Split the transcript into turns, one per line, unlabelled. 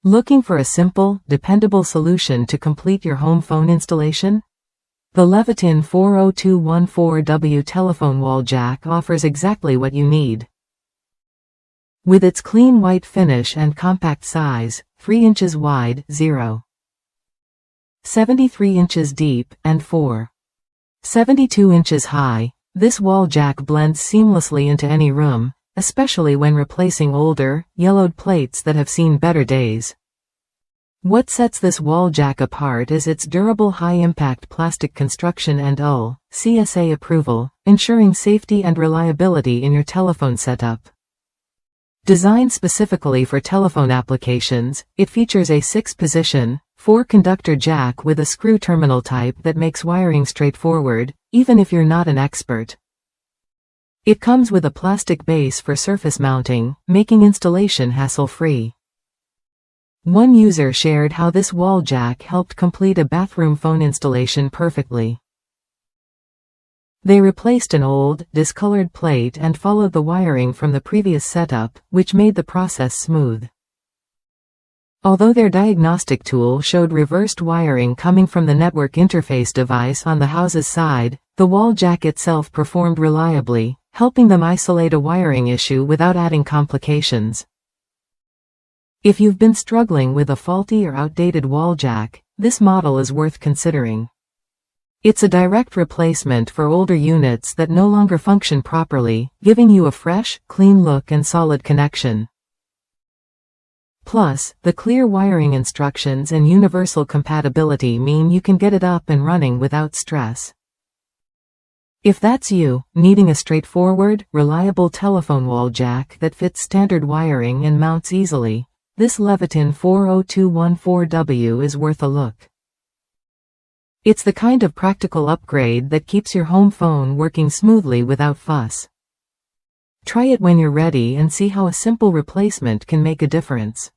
Looking for a simple, dependable solution to complete your home phone installation? The Leviton 40214W telephone wall jack offers exactly what you need. With its clean white finish and compact size, 3 inches wide, 0.73 inches deep, and 4.72 inches high, this wall jack blends seamlessly into any room, especially when replacing older, yellowed plates that have seen better days. What sets this wall jack apart is its durable high-impact plastic construction and CSA approval, ensuring safety and reliability in your telephone setup. Designed specifically for telephone applications, it features a 6-position, 4-conductor jack with a screw terminal type that makes wiring straightforward, even if you're not an expert. It comes with a plastic base for surface mounting, making installation hassle-free. One user shared how this wall jack helped complete a bathroom phone installation perfectly. They replaced an old, discolored plate and followed the wiring from the previous setup, which made the process smooth. Although their diagnostic tool showed reversed wiring coming from the network interface device on the house's side, the wall jack itself performed reliably, helping them isolate a wiring issue without adding complications. If you've been struggling with a faulty or outdated wall jack, this model is worth considering. It's a direct replacement for older units that no longer function properly, giving you a fresh, clean look and solid connection. Plus, the clear wiring instructions and universal compatibility mean you can get it up and running without stress. If that's you, needing a straightforward, reliable telephone wall jack that fits standard wiring and mounts easily, this Leviton 40214W is worth a look. It's the kind of practical upgrade that keeps your home phone working smoothly without fuss. Try it when you're ready and see how a simple replacement can make a difference.